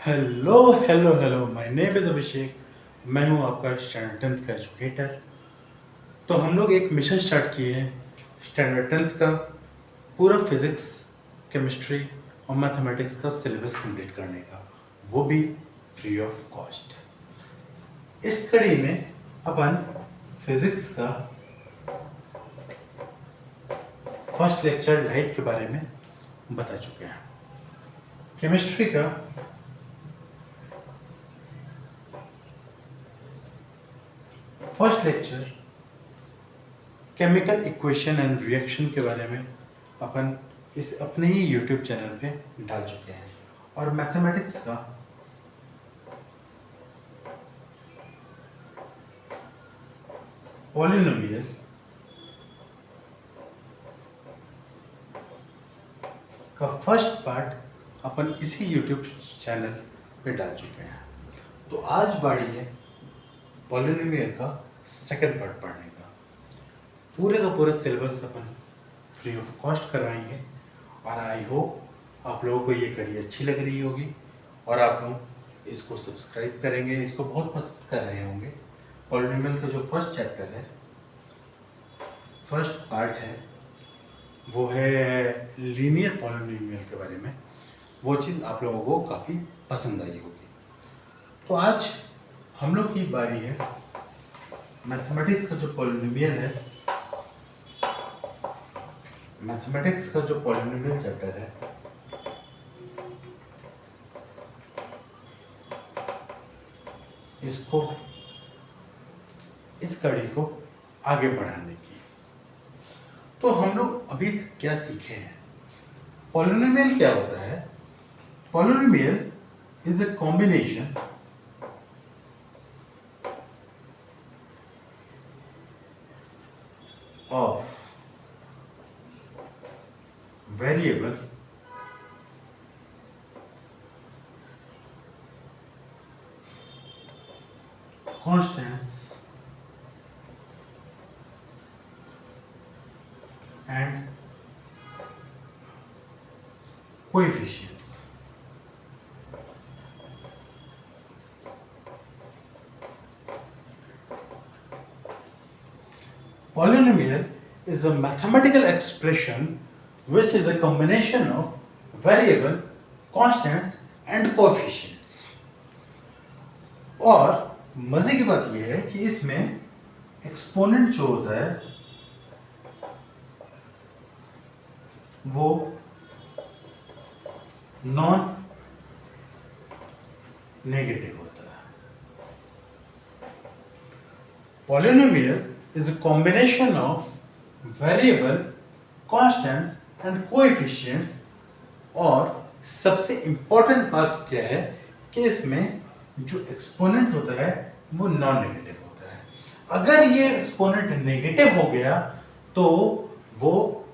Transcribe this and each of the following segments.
Hello hello hello, my name is Abhishek. मैं हूं आपका स्टैंडर्ड 10th का एजुकेटर। तो हम लोग एक मिशन स्टार्ट किए हैं स्टैंडर्ड 10th का पूरा फिज़िक्स, केमिस्ट्री और मैथमेटिक्स का सिलेबस कंप्लीट करने का, वो भी फ्री ऑफ कॉस्ट। इस कड़ी में अपन फिज़िक्स का फर्स्ट लेक्चर लाइट के बारे में बता चुके हैं। केमिस्ट्री का first lecture chemical equation and reaction के बारे में अपन इस अपने ही यूट्यूब चैनल पे डाल चुके हैं। और मैथमेटिक्स का पॉलिनोमियल का फर्स्ट पार्ट अपन इसी यूट्यूब चैनल पे डाल चुके हैं। तो आज बारी है पॉलिनोमियल का सेकंड पार्ट पढ़ने का। पूरे का पूरा syllabus upon free of cost करवाएंगे और आई होप आप लोगों को ये कड़ी अच्छी लग रही होगी और आप लोग इसको सब्सक्राइब करेंगे, इसको बहुत पसंद कर रहे होंगे। पॉलिनोमियल का जो फर्स्ट चैप्टर है, फर्स्ट पार्ट है, वो है लीनियर पॉलिनोमियल के बारे में। वो चीज़ आप लोगों को काफ़ी पसंद आई होगी। तो आज हम लोग की बारी है मैथमेटिक्स का जो पॉलिनोमियल है, मैथमेटिक्स का जो पॉलिनोमियल चैप्टर है, इसको इस कड़ी को आगे बढ़ाने की। तो हम लोग अभी तक क्या सीखे हैं? पॉलिनोमियल क्या होता है? Polynomial is a combination of variable constants and coefficients. Polynomial is a mathematical expression which is a combination of variable, constants and coefficients. और मजे की बात यह है कि इसमें एक्सपोनेंट जो होता है वो नॉन नेगेटिव होता है। Polynomial is a combination of variable, constants and coefficients. और सबसे इंपॉर्टेंट बात क्या है कि इसमें जो एक्सपोनेंट होता है वो नॉन नेगेटिव होता है। अगर ये एक्सपोनेंट नेगेटिव हो गया तो वो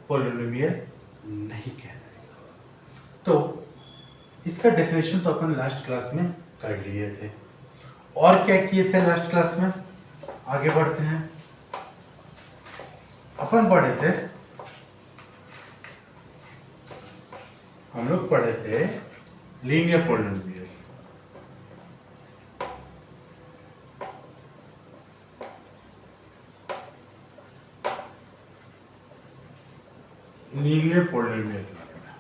पॉलिनोमियल नहीं कहलाएगा। तो इसका डेफिनेशन तो अपन लास्ट क्लास में कर लिए थे। और क्या किए थे लास्ट क्लास में? आगे बढ़ते हैं। अपन पढ़े थे, हम लोग पढ़े थे लीनियर पॉलिनोमियल। लीनियर पॉलिनोमियल के बारे में।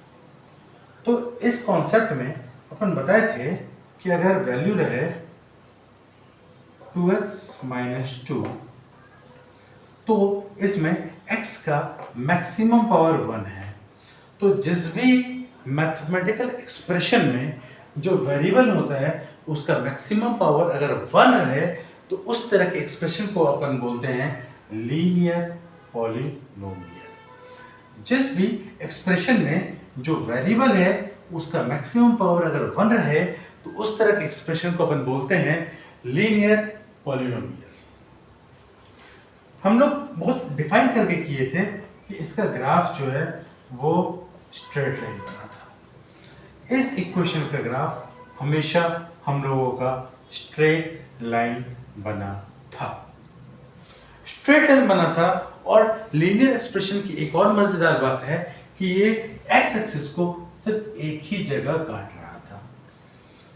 तो इस कॉन्सेप्ट में अपन बताए थे कि अगर वैल्यू रहे 2x - 2 तो इसमें x का मैक्सिमम पावर 1 है। तो जिस भी मैथमेटिकल एक्सप्रेशन में जो वेरिएबल होता है उसका मैक्सिमम पावर अगर 1 रहे तो उस तरह के एक्सप्रेशन को अपन बोलते हैं लीनियर पॉलिनोमियल। जिस भी एक्सप्रेशन में जो वेरिएबल है उसका मैक्सिमम पावर अगर 1 रहे तो उस तरह के एक्सप्रेशन को अपन बोलते हैं लीनियर पॉलिनोमियल। हम लोग बहुत डिफाइन करके किए थे कि इसका ग्राफ जो है वो स्ट्रेट लाइन बना था। इस इक्वेशन का ग्राफ हमेशा हम लोगों का स्ट्रेट लाइन बना था, स्ट्रेट लाइन बना था। और लीनियर एक्सप्रेशन की एक और मजेदार बात है कि ये एक्स एक्सिस को सिर्फ एक ही जगह काट रहा था।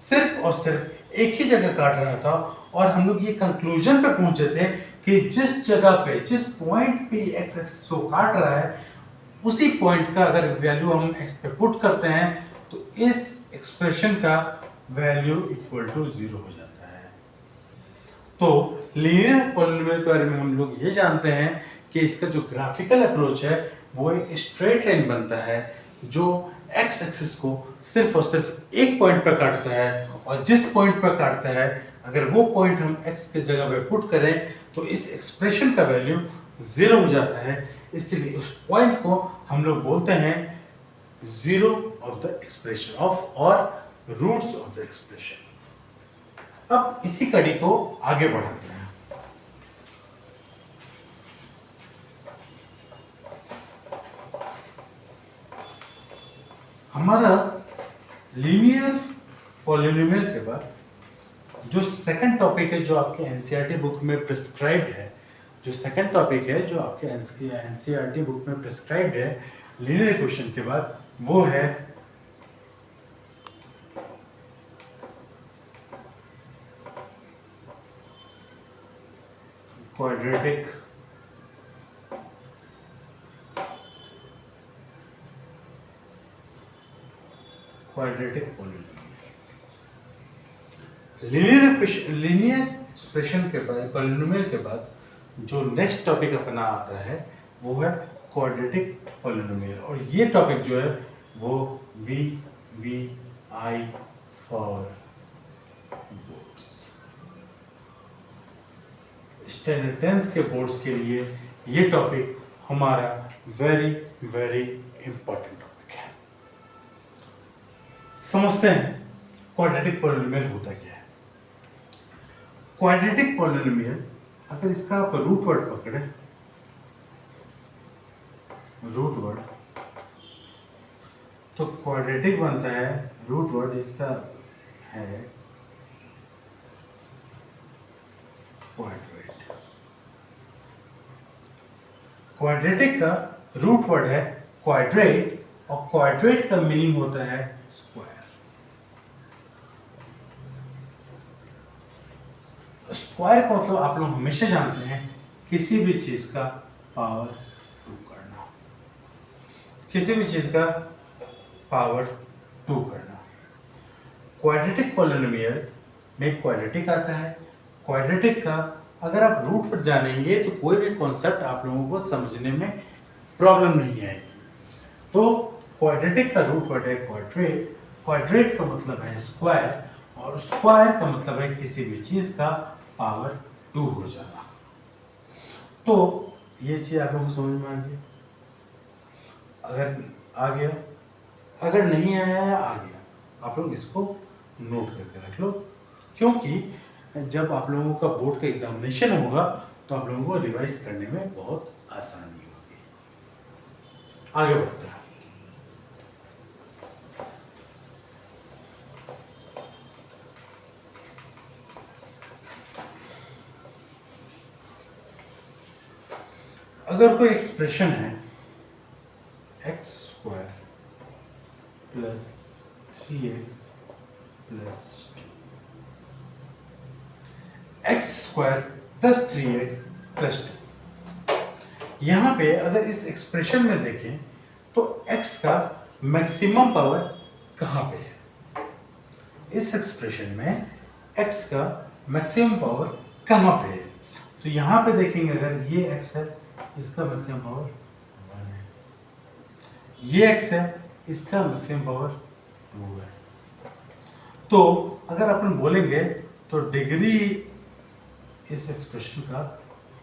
सिर्फ और सिर्फ एक ही जगह काट रहा था, और हम लोग ये कंक्लूजन पे पहुंचे थे कि जिस जगह पे, जिस पॉइंट पे एक्स एक्सिस को काट रहा है, उसी पॉइंट का अगर वैल्यू हम एक्स पे पुट करते हैं तो इस एक्सप्रेशन का वैल्यू इक्वल टू 0 हो जाता है। तो लीनियर पॉलिनोमियल के बारे में हम लोग ये जानते हैं कि इसका जो ग्राफिकल अप्रोच है वो एक स्ट्रेट लाइन बनता है जो एक्स एक्सिस को सिर्फ और सिर्फ एक पॉइंट पर काटता है, और जिस पॉइंट पर काटता है अगर वो पॉइंट हम एक्स के जगह पे पुट करें तो इस एक्सप्रेशन का वैल्यू 0 हो जाता है। इसलिए उस पॉइंट को हम लोग बोलते हैं zero of the expression of, और रूट्स ऑफ द एक्सप्रेशन। अब इसी कड़ी को आगे बढ़ाते हैं। हमारा लीनियर पॉलिनोमियल के बाद जो सेकंड टॉपिक है, जो आपके एनसीईआरटी बुक में प्रिस्क्राइब्ड है, जो सेकंड टॉपिक है जो आपके एनसीईआरटी बुक में प्रिस्क्राइब्ड है लीनियर इक्वेशन के बाद, वो है क्वाड्रेटिक पॉलिनोमियल। लीनियर एक्सप्रेशन के बाद, पॉलिनोमियल के बाद जो नेक्स्ट टॉपिक अपना आता है वो है क्वाड्रेटिक पॉलिनोमियल, और ये टॉपिक जो है वो VVI for boards, standard 10th के बोर्ड्स के लिए ये टॉपिक हमारा वेरी वेरी इंपॉर्टेंट टॉपिक है। समझते हैं क्वाड्रेटिक पॉलिनोमियल होता क्या है। क्वाड्रेटिक पॉलिनोमियल, अगर इसका आप रूट वर्ड पकड़े, रूट वर्ड, तो क्वाड्रेटिक बनता है, रूट वर्ड इसका है क्वाड्रेट। क्वाड्रेटिक का रूट वर्ड है क्वाड्रेट, और क्वाड्रेट का मीनिंग होता है स्क्वायर। स्क्वायर का मतलब आप लोग हमेशा जानते हैं किसी भी चीज का पावर 2 करना, किसी भी चीज का पावर 2 करना। क्वाड्रेटिक पॉलिनोमियल में क्वाड्रेटिक आता है। क्वाड्रेटिक का अगर आप रूट वर्ड जानेंगे तो कोई भी कॉन्सेप्ट आप लोगों को समझने में प्रॉब्लम नहीं आएगी। तो क्वाड्रेटिक का रूट वर्ड है क्वाड्रेट। क्वाड्रेट का मतलब है स्क्वायर, और स्क्वायर का मतलब है किसी भी चीज का पावर 2 हो जाना। तो ये चीज आप लोगों को समझ में आ गई? अगर आ गया, अगर नहीं आया है आ गया, आप लोग इसको नोट करके रख लो, क्योंकि जब आप लोगों का बोर्ड का एग्जामिनेशन होगा तो आप लोगों को रिवाइज करने में बहुत आसानी होगी। आगे बढ़ते हैं। अगर कोई एक्सप्रेशन है x square plus 3x plus 2, x square plus 3x plus 2, यहां पे अगर इस एक्सप्रेशन में देखें तो x का मैक्सिमम पावर कहां पे है? इस एक्सप्रेशन में x का मैक्सिमम पावर कहां पे है? तो यहां पे देखेंगे, अगर ये x है, इसका मैक्सिमम पावर 1 है, ये x है, इसका मैक्सिमम पावर 2 है। तो अगर अपन बोलेंगे तो डिग्री इस एक्सप्रेशन का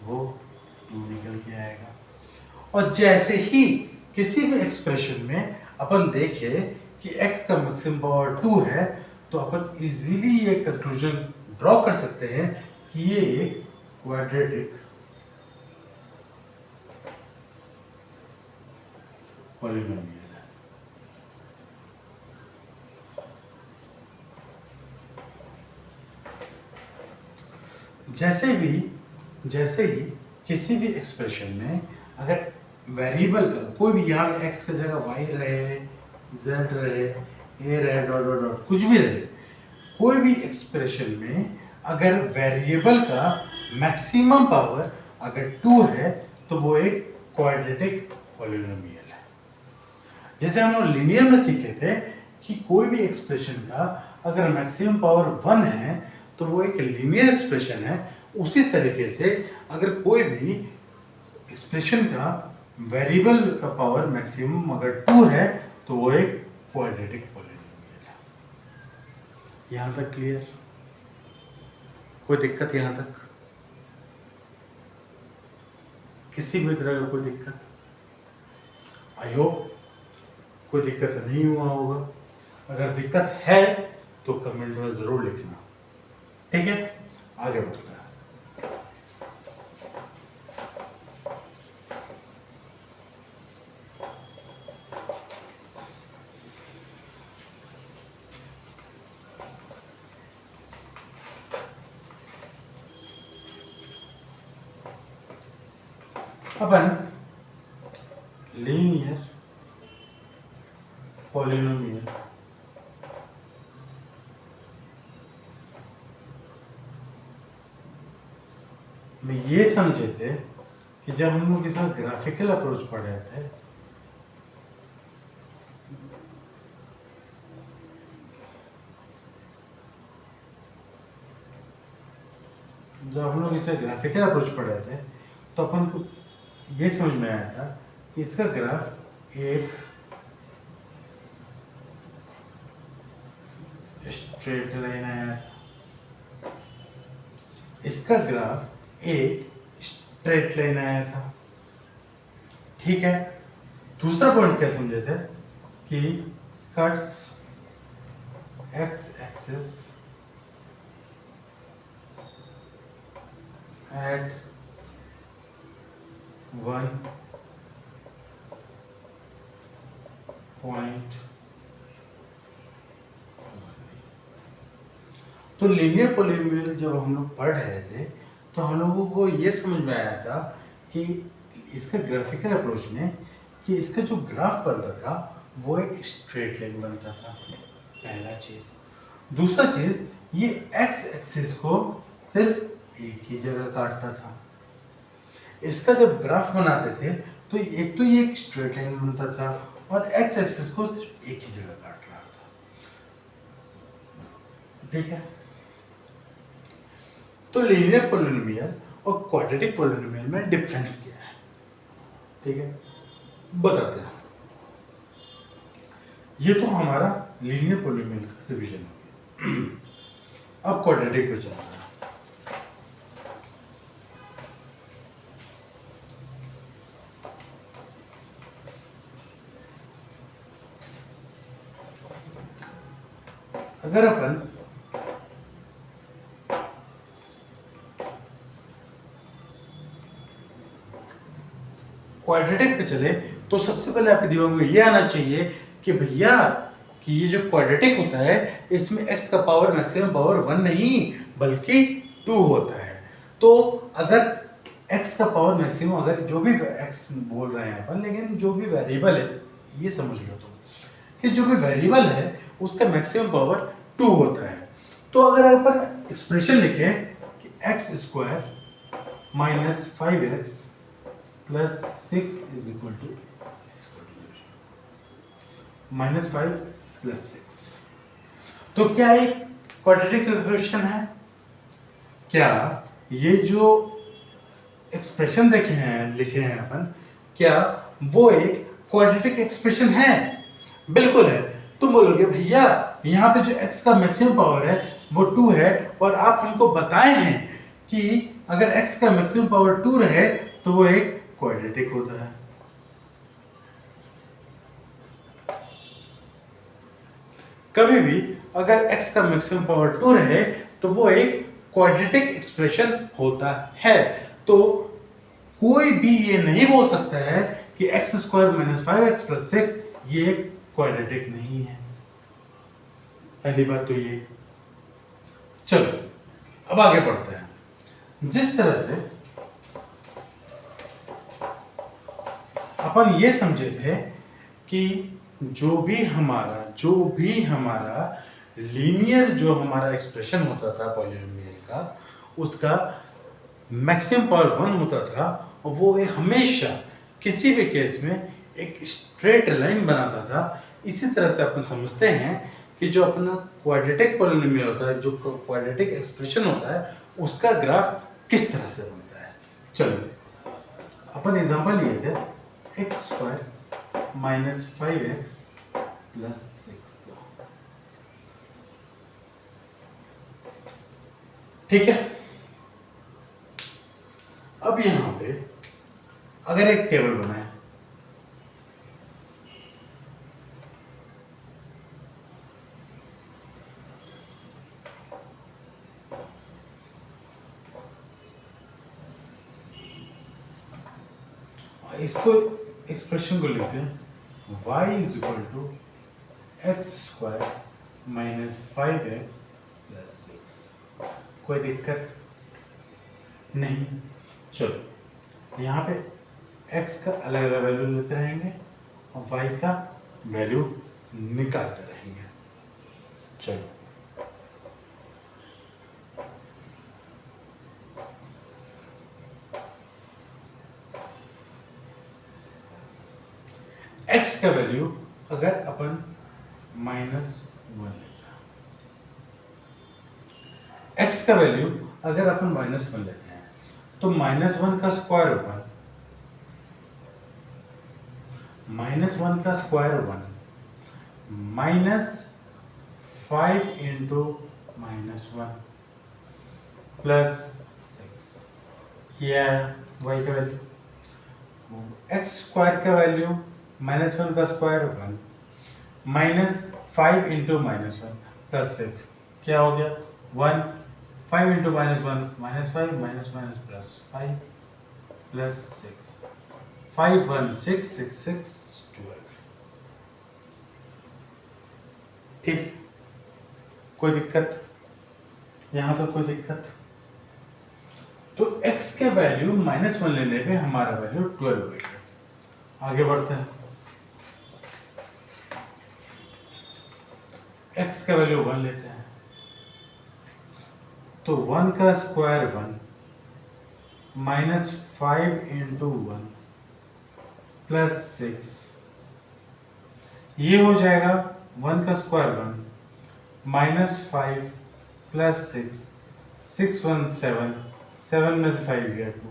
वो 2 निकल के आएगा। और जैसे ही किसी भी एक्सप्रेशन में अपन देखें कि x का मैक्सिमम पावर 2 है, तो अपन इजीली ये कंक्लूजन ड्रॉ कर सकते हैं कि ये एक क्वाड्रेटिक पॉलिनोमियल है। जैसे ही किसी भी एक्सप्रेशन में अगर वेरिएबल का कोई भी, यहाँ x की जगह y रहे, z रहे, a रहे, डॉट डॉट डॉट कुछ भी रहे, कोई भी एक्सप्रेशन में अगर वेरिएबल का मैक्सिमम पावर अगर 2 है तो वो एक क्वाड्रेटिक पॉलिनोमियल है। जैसे हम लोग लीनियर में सीखे थे कि कोई भी एक्सप्रेशन का अगर मैक्सिमम पावर 1 है तो वो एक लीनियर एक्सप्रेशन है। उसी तरीके से अगर कोई भी एक्सप्रेशन का वेरिएबल का पावर मैक्सिमम अगर 2 है तो वो एक क्वाड्रेटिक पॉलिनोमियल है। यहां तक क्लियर? कोई दिक्कत यहां तक? किसी भी तरह का कोई दिक्कत? आई होप कोई दिक्कत नहीं हुआ होगा। अगर दिक्कत है तो कमेंट में जरूर लिखना, ठीक है? आगे बढ़ते हैं। अपन लीनियर पॉलिनोमियल में ये समझे थे कि जब हम लोग के साथ ग्राफिकल अप्रोच पढ़े थे ग्राफिकल अप्रोच पढ़े थे तो अपन को ये समझ में आया था कि इसका ग्राफ एक स्ट्रेट लाइन आया था, इसका ग्राफ एक स्ट्रेट लाइन आया था, ठीक है? दूसरा पॉइंट क्या समझे थे कि cuts x axis at one point. तो लीनियर पॉलिनोमियल जब हम लोग पढ़ रहे थे तो हम लोगों को ये समझ में आया था कि इसका ग्राफिकल अप्रोच में कि इसका जो ग्राफ बनता था वो एक स्ट्रेट लाइन बनता था, पहला चीज। दूसरा चीज, ये एक्स एक्सिस को सिर्फ एक ही जगह काटता था। इसका जब ग्राफ बनाते थे तो एक तो ये एक स्ट्रेट लाइन बनता था और एक्स एक्सिस को सिर्फ एक ही जगह काट रहा था, ठीक है? तो लीनियर पॉलिनोमियल और क्वाड्रेटिक पॉलिनोमियल में डिफरेंस क्या है, ठीक है? बताते हैं। ये तो हमारा लीनियर पॉलिनोमियल का रिवीजन हो गया। अब क्वाड्रेटिक पे चलते हैं। अगर अपन क्वाड्रेटिक पे चले तो सबसे पहले आपके दिमाग में ये आना चाहिए कि भैया कि ये जो क्वाड्रेटिक होता है इसमें x का पावर मैक्सिमम पावर 1 नहीं बल्कि 2 होता है। तो अगर x का पावर मैक्सिमम, अगर जो भी x बोल रहे हैं अपन, लेकिन जो भी वेरिएबल है ये समझ लो तो कि जो भी वेरिएबल है उसका मैक्सिमम पावर 2 होता है। तो अगर अपन एक्सप्रेशन लिखें कि x square minus 5x plus 6 is equal to minus 5 plus 6, तो क्या ये क्वाड्रेटिक इक्वेशन है? क्या ये जो एक्सप्रेशन लिखे हैं अपन, क्या वो एक क्वाड्रेटिक एक्सप्रेशन है? बिल्कुल है। तुम बोलोगे भैया यहाँ पे जो x का मैक्सिमम पावर है वो 2 है और आप हमको बताए हैं कि अगर x का मैक्सिमम पावर 2 रहे तो वो एक क्वाड्रेटिक होता है। कभी भी अगर x का मैक्सिमम पावर 2 रहे तो वो एक क्वाड्रेटिक एक्सप्रेशन होता है। तो कोई भी ये नहीं बोल सकता है कि x square minus 5x plus 6 ये एक क्वाड्रेटिक नहीं है। पहली बात तो ये। चलो अब आगे बढ़ते हैं। जिस तरह से अपन ये समझे थे कि जो भी हमारा लीनियर जो हमारा एक्सप्रेशन होता था पॉलिनोमियल का, उसका मैक्सिमम पावर 1 होता था और वो हमेशा किसी भी केस में एक स्ट्रेट लाइन बनाता था। इसी तरह से अपन समझते हैं कि जो अपना क्वाड्रेटिक पॉलिनोमियल होता है, जो क्वाड्रेटिक एक्सप्रेशन होता है, उसका ग्राफ किस तरह से बनता है। चलो अपन एग्जांपल लिए थे x² माइनस 5x प्लस 6 का, ठीक है। अब यहां पे अगर एक टेबल बनाए, इसको एक्सप्रेशन को लिखते हैं y is equal to x² minus 5x plus 6। कोई दिक्कत नहीं। चलो यहाँ पे x का अलग अलग वैल्यू लेते रहेंगे और y का वैल्यू निकालते रहेंगे। चलो x का वैल्यू अगर अपन -1 लेते हैं, x का वैल्यू अगर अपन -1 लेते हैं तो -1 का स्क्वायर 1, -1 का स्क्वायर 1 -5 इंटू -1 प्लस 6, यह y का वैल्यू। x स्क्वायर का वैल्यू -1 का स्क्वायर 1 -5 इंटू -1 प्लस 6, क्या हो गया 1, 5 इंटू -1 -5 माइनस प्लस 5 प्लस 6, 5 1 6 6 6 12। ठीक, कोई दिक्कत यहां तो कोई दिक्कत। तो x के वैल्यू -1 लेने पे हमारा वैल्यू 12 हो गया। आगे बढ़ते हैं, x का वैल्यू 1 लेते हैं तो 1 का स्क्वायर 1 -5 इंटू 1 प्लस 6, ये हो जाएगा 1 का स्क्वायर 1 -5 प्लस 6, 6 1 7, 7 में से 5 गया 2।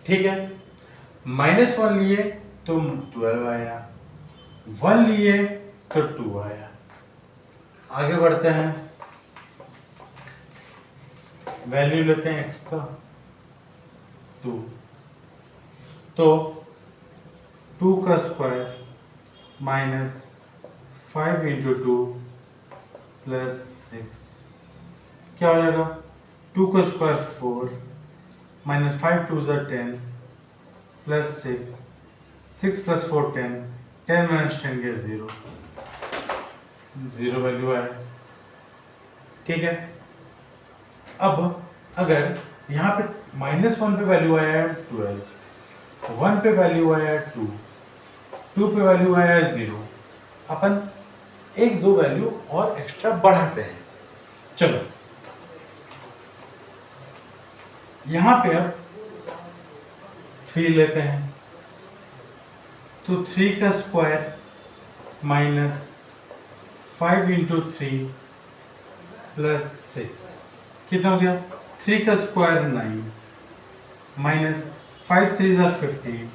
ठीक है, -1 लिए तो 12 आया, 1 लिए तो 2 आया। आगे बढ़ते हैं, वैल्यू लेते हैं x का 2, तो 2 का स्क्वायर -5 इंटू 2 प्लस 6, क्या हो जाएगा 2 का स्क्वायर 4 -5 2 10 प्लस 6, 6 प्लस 4 10, 10 माइनस 10 गया 0, 0 वैल्यू आया। ठीक है, अब अगर यहाँ पे -1 पे वैल्यू आया है 12, 1 पे वैल्यू आया है 2, 2 पे वैल्यू आया है 0, अपन एक दो वैल्यू और एक्स्ट्रा बढ़ाते हैं। चलो यहाँ पे अब 3 लेते हैं तो 3 का स्क्वायर -5 इंटू 3 प्लस 6, कितना हो गया 3 का square 9 -5 3 15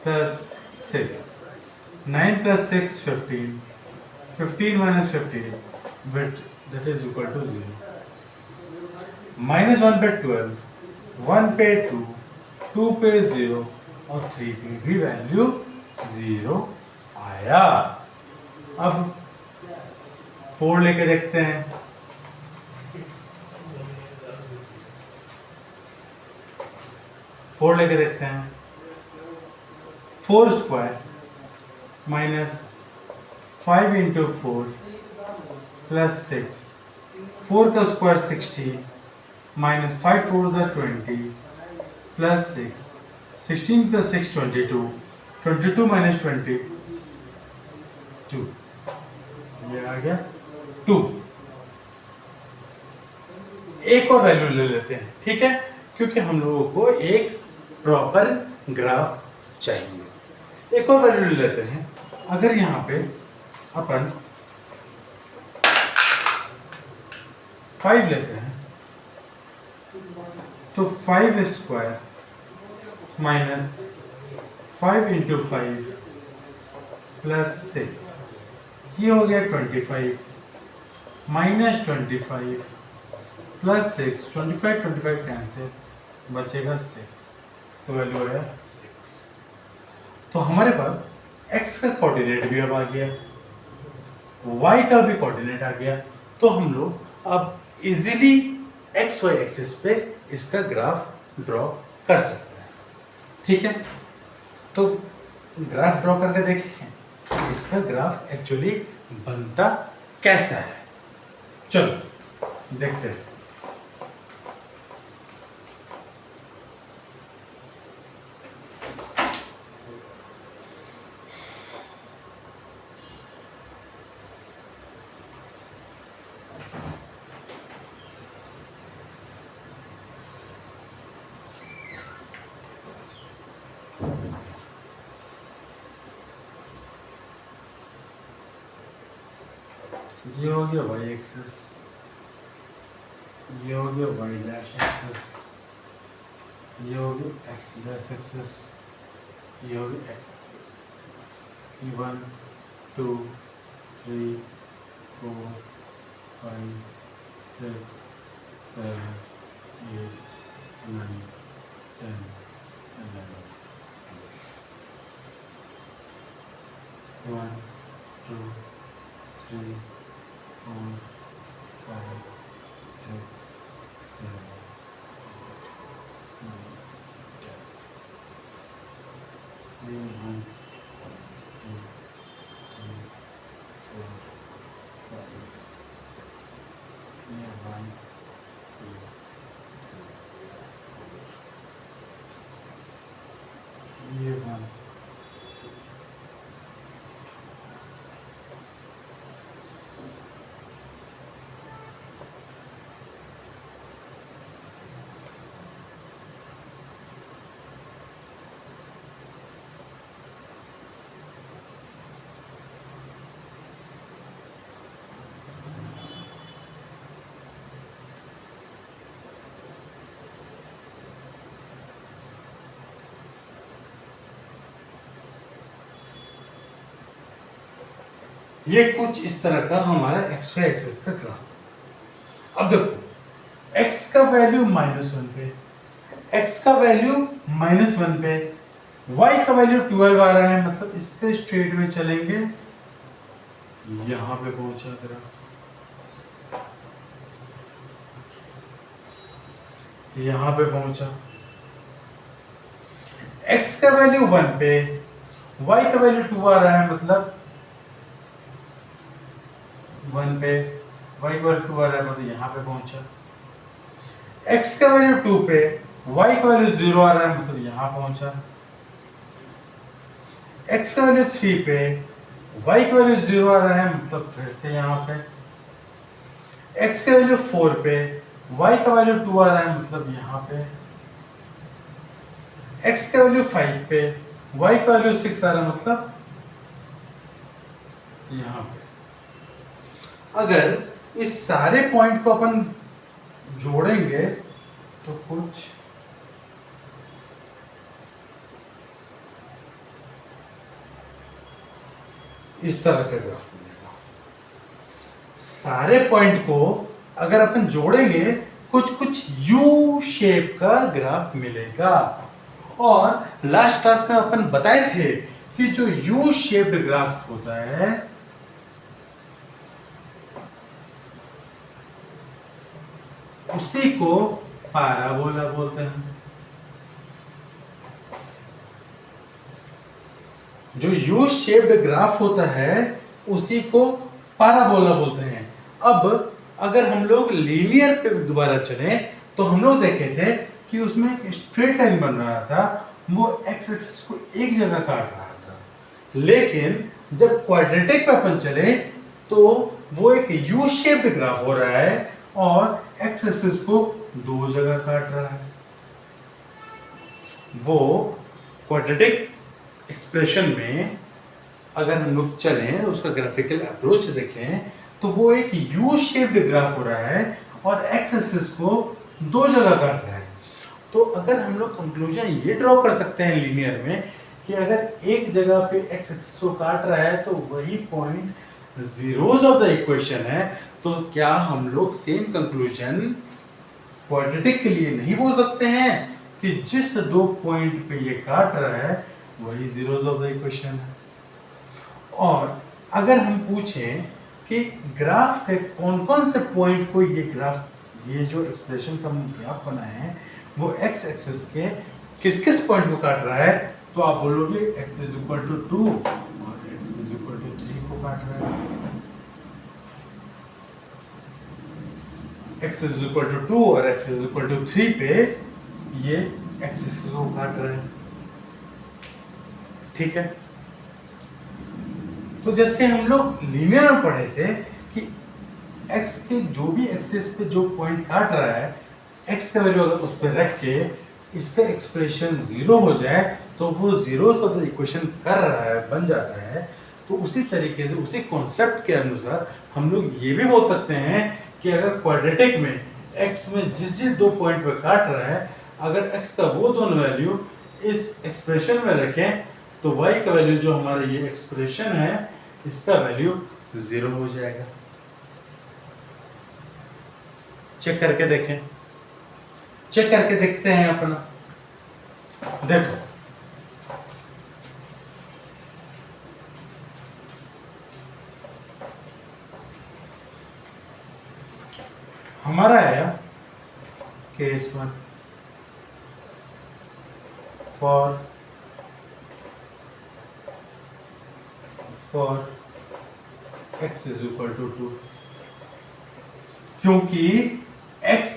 plus 6, 9 plus 6 15, 15 minus 15 that is equal to 0। -1 पे 12, 1 पे 2, 2 पे 0 और 3 पे भी वैल्यू 0 आया। अब 4 लेके देखते हैं, फोर लेके देखते हैं, 4 स्क्वायर -5 इंटू 4 प्लस 6, 4 का स्क्वायर 16 -5 4 20 प्लस 6, 16 प्लस 6 22, 22 माइनस 20 2, ये आ गया 2। एक और वैल्यू ले लेते हैं, ठीक है, क्योंकि हम लोगों को एक प्रॉपर ग्राफ चाहिए। एक और वैल्यू ले लेते हैं। अगर यहाँ पे अपन 5 लेते हैं तो 5 स्क्वायर माइनस 5 इंटू 5 प्लस 6, ये हो गया 25 माइनस 25 प्लस 6, 25 कैंसिल, बचेगा 6, तो वैल्यू है 6। तो हमारे पास x का कोऑर्डिनेट भी अब आ गया, y का भी कोऑर्डिनेट आ गया, तो हम लोग अब इजीली x y एक्सिस पे इसका ग्राफ ड्रॉ कर सकते हैं, ठीक है। तो ग्राफ ड्रॉ करके देखें इसका ग्राफ एक्चुअली बनता कैसा है। चलो देखते हैं। ये हो गया y एक्सिस, ये हो गया y डैश एक्सिस, ये हो गया x डैश एक्सिस, ये हो गया x एक्सिस। 1 2 3 4 5 6 7 8 9 10 11 12 1 2 3 4 5 6 7 8 9 10। ये 1 2 3 4 5 6, ये 1 2 3 4 6, ये 1 ये कुछ इस तरह का हमारा एक्स वाई एक्सिस का ग्राफ। अब देखो x का वैल्यू -1 पे, x का वैल्यू -1 पे, y का वैल्यू 12 आ रहा है, मतलब इसके स्ट्रेट में चलेंगे, यहां पे पहुंचा ग्राफ, यहां पे पहुंचा। x का वैल्यू 1 पे, y का वैल्यू 2 आ रहा है, मतलब 1 पे, y का वैल्यू 2 आ रहा है, मतलब यहां पे पहुंचा। x का वैल्यू 2 पे, y का वैल्यू 0 आ रहा है, मतलब यहां पहुंचा। x का वैल्यू 3 पे, y का वैल्यू 0 आ रहा है, मतलब फिर से यहां पे। x का वैल्यू 4 पे, y का वैल्यू 2 आ रहा है, मतलब यहां पे। x का वैल्यू 5 पे, y का वैल्यू 6 आ रहा है, मतलब यहां पे। अगर इस सारे पॉइंट को अपन जोड़ेंगे तो कुछ इस तरह का ग्राफ मिलेगा। सारे पॉइंट को अगर अपन जोड़ेंगे कुछ यू शेप का ग्राफ मिलेगा। और लास्ट क्लास में अपन बताए थे कि जो यू शेप्ड ग्राफ होता है उसी को पैराबोला बोलते हैं। जो यू शेप्ड ग्राफ होता है उसी को पैराबोला बोलते हैं। अब अगर हम लोग लीनियर पे दोबारा चलें तो हम लोग देखे थे कि उसमें एक स्ट्रेट लाइन बन रहा था, वो एक्स एक्सिस को एक जगह काट रहा था, लेकिन जब क्वाड्रेटिक पे अपन चले तो वो एक यू शेप्ड ग्राफ हो रहा है और एक्स एक्सिस को दो जगह काट रहा है। वो क्वाड्रेटिक एक्सप्रेशन में अगर हम लोग चलें उसका ग्राफिकल अप्रोच देखें तो वो एक यू शेप्ड ग्राफ हो रहा है और एक्स एक्सिस को दो जगह काट रहा है। तो अगर हम लोग कंक्लूजन ये ड्रॉ कर सकते हैं लीनियर में कि अगर एक जगह पे एक्स एक्सिस को काट रहा है तो वही point zeros of the equation है, तो क्या हम लोग सेम कंक्लूजन क्वाड्रेटिक के लिए नहीं बोल सकते हैं कि जिस दो पॉइंट पे ये काट रहा है वही जीरोज ऑफ द इक्वेशन है? और अगर हम पूछें कि ग्राफ के कौन कौन से पॉइंट को ये जो एक्सप्रेशन का ग्राफ बना है वो एक्स एक्सिस के किस किस पॉइंट को काट रहा है, तो आप बोलोगे x इज इक्वल टू 2 और x इज इक्वल टू 3 को काट रहा है। x इज इक्वल टू 2 और x इज इक्वल टू 3 पे ये एक्सिस को काट रहा है। ठीक है, तो जैसे हम लोग लीनियर में पढ़े थे कि x के जो भी एक्सिस पे जो पॉइंट काट रहा है x का वैल्यू अगर उस पर रख के इसका एक्सप्रेशन जीरो हो जाए तो वो जीरोस ऑफ द इक्वेशन कर रहा है, बन जाता है। तो उसी तरीके से उसी कॉन्सेप्ट के अनुसार हम लोग ये भी बोल सकते हैं कि अगर क्वाड्रेटिक में x में जिस जिस दो पॉइंट पे काट रहा है अगर x का वो दोनों वैल्यू इस एक्सप्रेशन में रखें तो y का वैल्यू जो हमारा ये एक्सप्रेशन है इसका वैल्यू जीरो हो जाएगा। चेक करके देखें, चेक करके देखते हैं अपना। देखो हमारा आया case 1 for x is equal to 2, क्योंकि x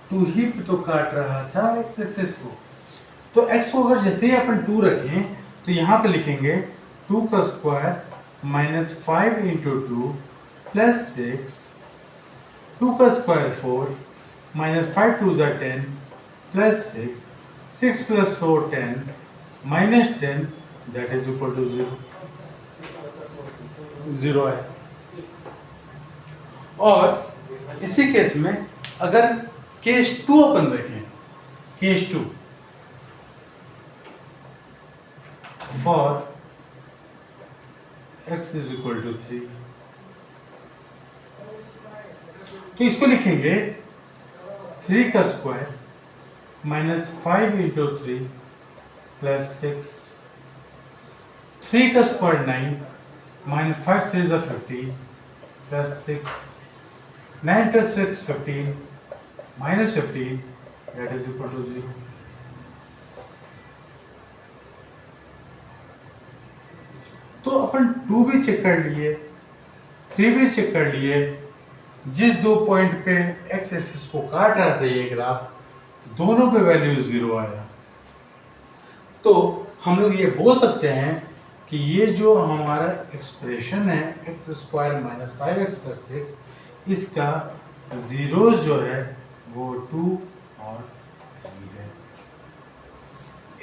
2 ही पे तो काट रहा था x एक्सिस को, तो x को अगर जैसे ही अपन 2 रखें तो यहाँ पे लिखेंगे 2 का स्क्वायर माइनस 5 इंटू 2 प्लस 6, 2 का स्क्वायर 4 माइनस 5 2 ज़ा 10 plus 6, 6 plus 4 10 minus 10 that is equal to 0, 0 है। और इसी केस में अगर केस 2 अपन देखें, case 2 for x is equal to 3, तो इसको लिखेंगे 3 का स्क्वायर माइनस 5 इंटू 3 प्लस 6, 3 का स्क्वायर 9 माइनस 5 3 ज़ा 15 plus 6, 9 plus 6 15 minus 15 that is equal to 0। तो अपन 2 भी चेक कर लिए, 3 भी चेक कर लिए, जिस दो पॉइंट पे एक्स एक्सिस को काट रहा था ये ग्राफ दोनों पे वैल्यू 0 आया। तो हम लोग ये बोल सकते हैं कि ये जो हमारा एक्सप्रेशन है x square minus 5x plus 6 इसका जीरोस जो है वो 2 और 3 है।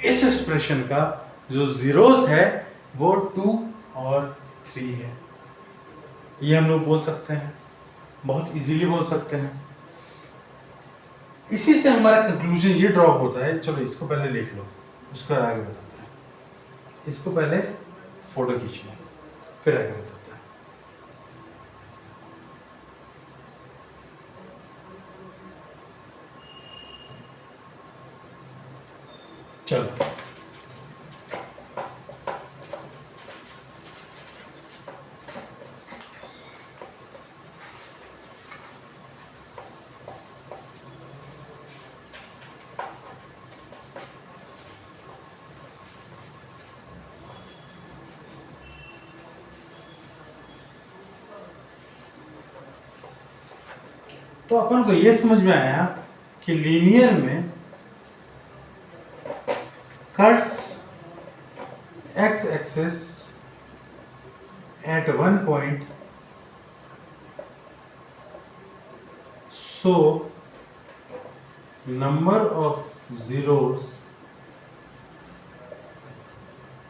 इस एक्सप्रेशन का जो जीरोस है वो 2 और 3 है। ये हम लोग बोल सकते हैं, बहुत इजीली बोल सकते हैं। इसी से हमारा कंक्लूजन ये ड्रॉ होता है। चलो इसको पहले लिख लो, उसको आगे बताते हैं। इसको पहले फोटो खींच लो, फिर आगे बताते हैं। चलो तो अपन को ये समझ में आया कि लीनियर में cuts x axis at one point, so number of zeros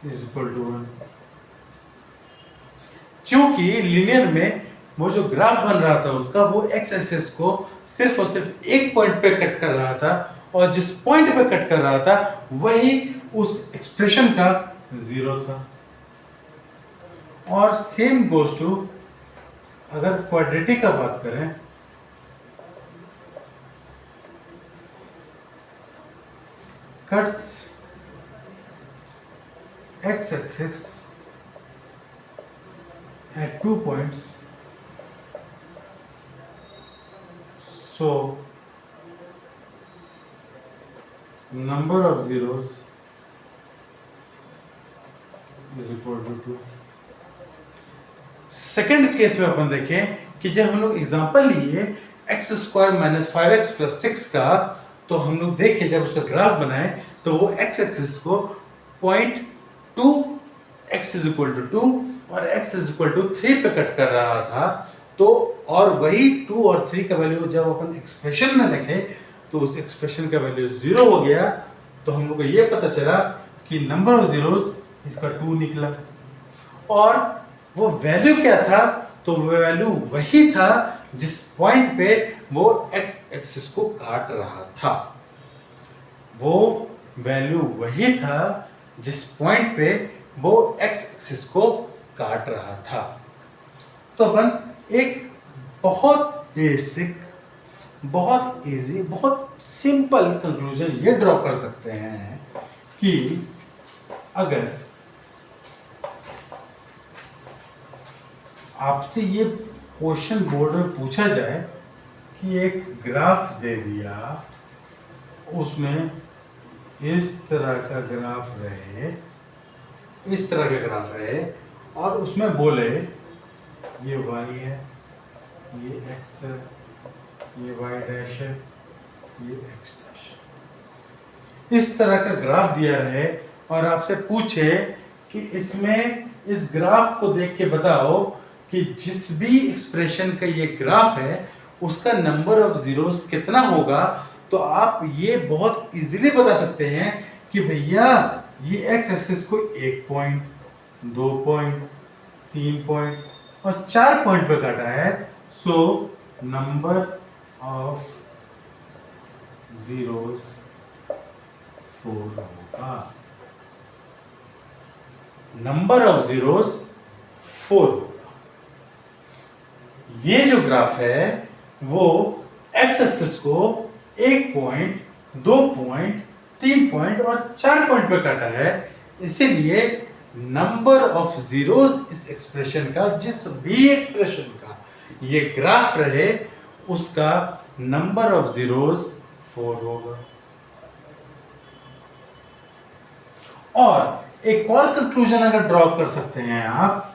is equal to 1। क्योंकि लीनियर में वो जो ग्राफ बन रहा था उसका वो एक्स एक्सिस को सिर्फ और सिर्फ एक पॉइंट पे कट कर रहा था, और जिस पॉइंट पे कट कर रहा था वही उस एक्सप्रेशन का जीरो था। और सेम गोज टू अगर क्वाड्रेटिक का बात करें, cuts x axis at 2 points, so number of zeros is equal to 2। Second case में अपन देखें कि जब हम लोग एग्जांपल लिए x square minus 5x plus 6 का, तो हम लोग देखें जब उसका ग्राफ बनाए तो वो एक्स एक्सिस को point 2 x is equal to 2 और x इज इक्वल टू 3 पे कट कर रहा था। तो और वही 2 और 3 का वैल्यू जब अपन एक्सप्रेशन में लिखे तो उस एक्सप्रेशन का वैल्यू 0 हो गया। तो हम लोग को ये पता चला कि नंबर ऑफ जीरोस इसका 2 निकला। और वो वैल्यू क्या था? तो वो वैल्यू वही था जिस पॉइंट पे वो x एक्सिस को काट रहा था। वो वैल्यू वही था जिस पॉइंट पे वो x एक्सिस को काट रहा था। तो अपन एक बहुत बेसिक, बहुत इजी, बहुत सिंपल कंक्लूजन ये ड्रॉ कर सकते हैं कि अगर आपसे ये क्वेश्चन बोर्ड में पूछा जाए कि एक ग्राफ दे दिया, उसमें इस तरह का ग्राफ रहे, इस तरह का ग्राफ रहे, और उसमें बोले ये y है, ये x है, ये y डैश है, ये x डैश है। इस तरह का ग्राफ दिया रहे और आपसे पूछे कि इसमें इस ग्राफ को देख के बताओ कि जिस भी एक्सप्रेशन का ये ग्राफ है उसका नंबर ऑफ जीरोस कितना होगा, तो आप ये बहुत इजीली बता सकते हैं कि भैया ये एक्स एक्सिस को 1 पॉइंट, 2 पॉइंट, 3 पॉइंट और 4 पॉइंट पे काटा है। सो नंबर ऑफ जीरोस 4 होगा। नंबर ऑफ जीरोस 4 होगा। ये जो ग्राफ है वो एक्स एक्सिस को 1 पॉइंट, 2 पॉइंट, 3 पॉइंट और 4 पॉइंट पे काटा है। इसीलिए नंबर ऑफ जीरोस इस एक्सप्रेशन का, जिस भी एक्सप्रेशन का ये ग्राफ रहे, उसका नंबर ऑफ जीरोस 4 होगा। और एक और कंक्लूजन अगर ड्रॉ कर सकते हैं आप,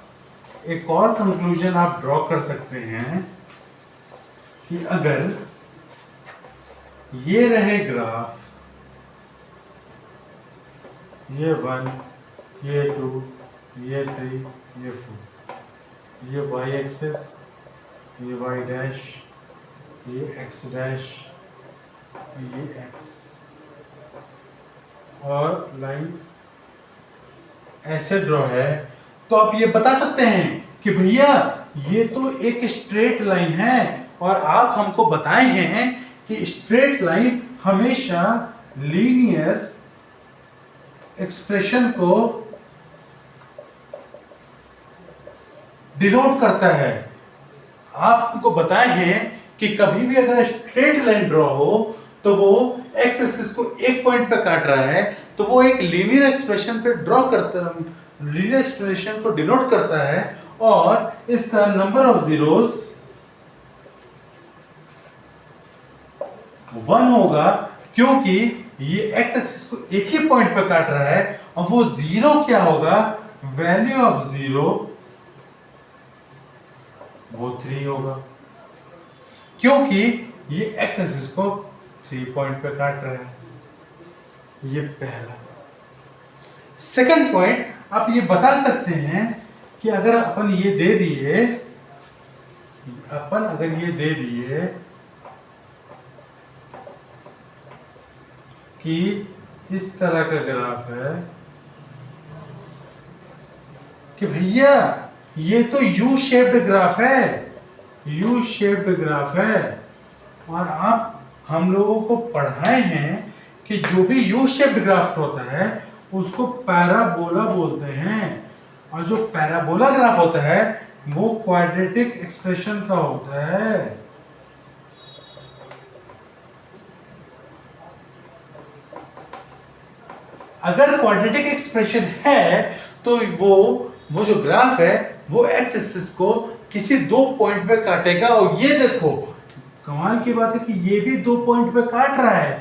एक और कंक्लूजन आप ड्रॉ कर सकते हैं कि अगर ये रहे ग्राफ, ये 1, ये 2, ये 3, ये 4, ये y एक्सिस, ये y डैश, ये x डैश, ये x, और लाइन ऐसे ड्रॉ है, तो आप ये बता सकते हैं कि भैया ये तो एक स्ट्रेट लाइन है, और आप हमको बताए हैं कि स्ट्रेट लाइन हमेशा लीनियर एक्सप्रेशन को डिनोट करता है। आप हमको बताए हैं कि कभी भी अगर स्ट्रेट लाइन ड्रॉ हो तो वो एक्स एक्सिस को 1 पॉइंट पे काट रहा है, तो वो एक लीनियर एक्सप्रेशन पे ड्रॉ करता है, लीनियर एक्सप्रेशन को डिनोट करता है, और इसका नंबर ऑफ जीरोस 1 होगा, क्योंकि ये एक्स एक्सिस को एक ही पॉइंट पे काट रहा है। और वो जीरो क्या होगा? वैल्यू ऑफ जीरो वो 3 होगा, क्योंकि ये एक्स एक्सिस को 3 पॉइंट पे काट रहा है। ये पहला। सेकंड पॉइंट, आप ये बता सकते हैं कि अगर अपन ये दे दिए, अपन अगर ये दे दिए कि इस तरह का ग्राफ है कि भैया ये तो यू शेप्ड ग्राफ है, यू शेप्ड ग्राफ है, और आप हम लोगों को पढ़ाए हैं कि जो भी यू शेप्ड ग्राफ होता है उसको पैराबोला बोलते हैं, और जो पैराबोला ग्राफ होता है वो क्वाड्रेटिक एक्सप्रेशन का होता है। अगर क्वाड्रेटिक एक्सप्रेशन है तो वो जो ग्राफ है वो एक्स एक्सिस को किसी दो पॉइंट पे काटेगा, और ये देखो कमाल की बात है कि ये भी दो पॉइंट पे काट रहा है।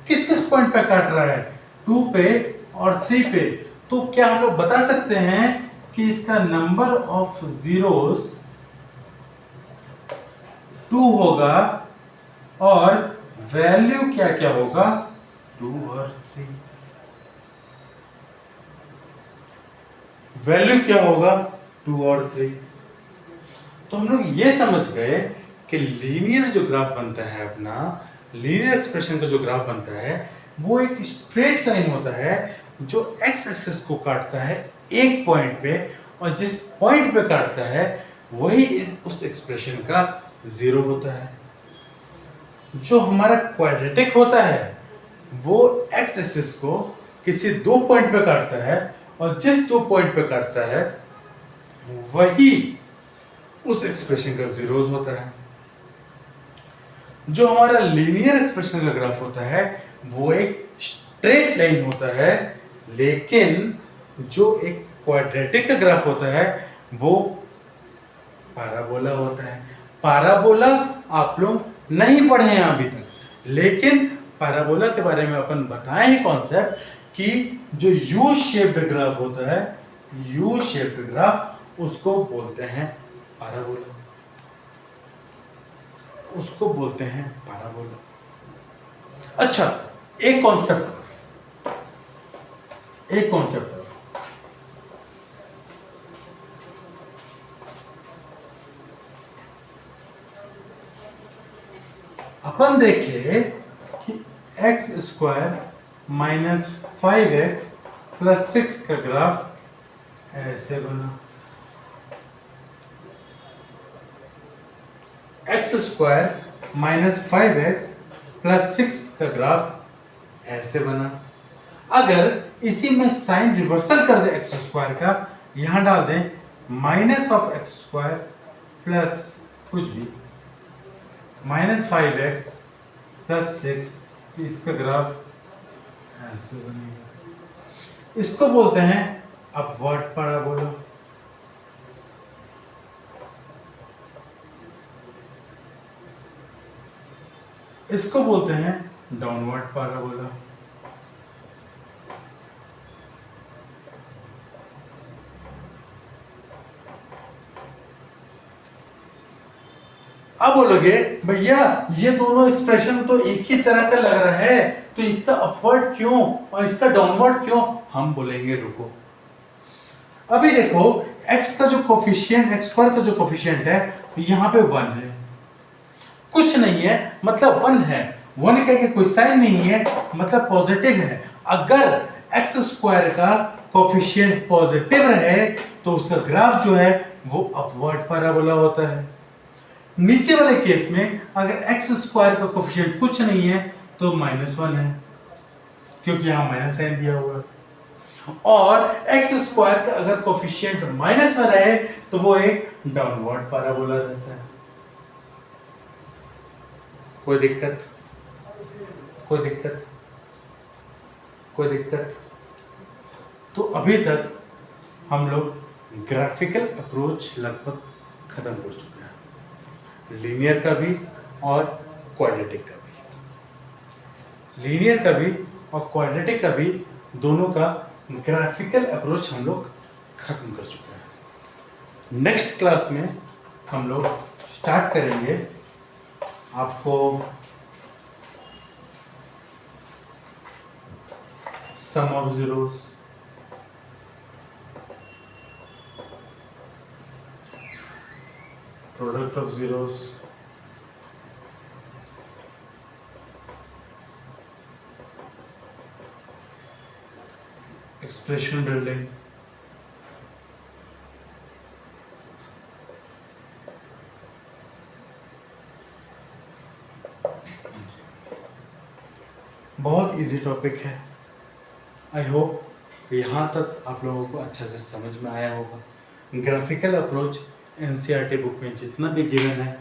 किस किस पॉइंट पे काट रहा है? 2 पे और 3 पे। तो क्या हम लोग बता सकते हैं कि इसका नंबर ऑफ जीरोस 2 होगा और वैल्यू क्या क्या होगा? 2 और 3। वैल्यू क्या होगा? 2 और 3। तो हम लोग ये समझ गए कि लीनियर जो ग्राफ बनता है अपना, लीनियर एक्सप्रेशन का जो ग्राफ बनता है वो एक स्ट्रेट लाइन होता है जो एक्स एक्सिस को काटता है एक पॉइंट पे, और जिस पॉइंट पे काटता है वही उस एक्सप्रेशन का जीरो होता है। जो हमारा क्वाड्रेटिक होता है वो एक्स एक्सिस को किसी दो पॉइंट पे काटता है, और जिस दो पॉइंट पे काटता है वही उस एक्सप्रेशन का जीरोस होता है। जो हमारा लीनियर एक्सप्रेशन का ग्राफ होता है वो एक स्ट्रेट लाइन होता है, लेकिन जो एक क्वाड्रेटिक का ग्राफ होता है वो पैराबोला होता है। पैराबोला आप लोग नहीं पढ़े हैं अभी तक, लेकिन पैराबोला के बारे में अपन बताए हैं कॉन्सेप्ट कि जो यू शेप्ड ग्राफ होता है, यू शेप्ड ग्राफ उसको बोलते हैं पैराबोला, उसको बोलते हैं पैराबोला। अच्छा, एक कॉन्सेप्ट अपन देखे कि x square minus 5x plus 6 का ग्राफ ऐसे बना। X square minus 5x plus 6 का ग्राफ ऐसे बना। अगर इसी में साइन रिवर्सल कर दे एक्स स्क्वायर का, यहां डाल दें minus of x square plus कुछ भी माइनस 5x प्लस 6, इसका ग्राफ ऐसे बनेगा। इसको बोलते हैं अपवर्ड पैराबोला। इसको बोलते हैं डाउनवर्ड पैराबोला। अब बोलोगे भैया ये दोनों एक्सप्रेशन तो एक ही तरह का लग रहा है, तो इसका अपवर्ड क्यों और इसका डाउनवर्ड क्यों? हम बोलेंगे रुको। अभी देखो x का जो कोफिशिएंट, x स्क्वायर का जो कोफिशिएंट है यहां पे 1 है, कुछ नहीं है मतलब 1 है। 1 का कोई साइन नहीं है मतलब पॉजिटिव है। अगर x स्क्वायर का कोफिशिएंट पॉजिटिव रहे तो उसका ग्राफ जो है वो अपवर्ड पैराबोला होता है। नीचे वाले केस में अगर एक्स स्क्वायर का कोफिशिएंट कुछ नहीं है तो -1 है, क्योंकि यहां माइनस साइन दिया हुआ है। और एक्स स्क्वायर का अगर कोफिशिएंट -1 है तो वो एक डाउनवर्ड पैराबोला रहता है। कोई दिक्कत? कोई दिक्कत? कोई दिक्कत? तो अभी तक हम लोग ग्राफिकल अप्रोच लगभग खत्म कर चुके हैं, लीनियर का भी और क्वाड्रेटिक का भी। लीनियर का भी और क्वाड्रेटिक का भी दोनों का ग्राफिकल अप्रोच हम लोग खत्म कर चुके हैं। नेक्स्ट क्लास में हम लोग स्टार्ट करेंगे आपको sum of zeros, product of zeros, expression building, बहुत इजी टॉपिक है। आई होप यहाँ तक आप लोगों को अच्छे से समझ में आया होगा। ग्राफिकल अप्रोच एनसीईआरटी बुक में जितना भी गिवन है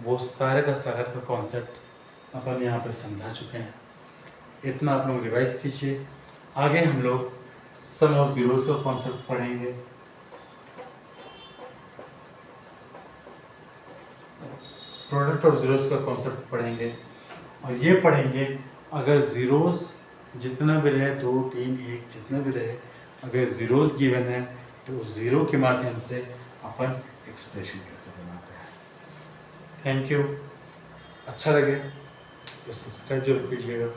वो सारे का सारा का कॉन्सेप्ट अपन यहाँ पर समझा चुके हैं। इतना आप लोग रिवाइज कीजिए। आगे हम लोग सम ऑफ जीरोस का कॉन्सेप्ट पढ़ेंगे, प्रोडक्ट ऑफ जीरोस का कॉन्सेप्ट पढ़ेंगे, और ये पढ़ेंगे अगर जीरोस जितना भी रहे 2, 3, 1 जितना भी रहे, अगर जीरोस गिवन है तो उस जीरो के माध्यम से अपन एक्सप्रेशन कैसे बनाते हैं। Thank you. अच्छा लगे तो सब्सक्राइब जरूर कीजिएगा।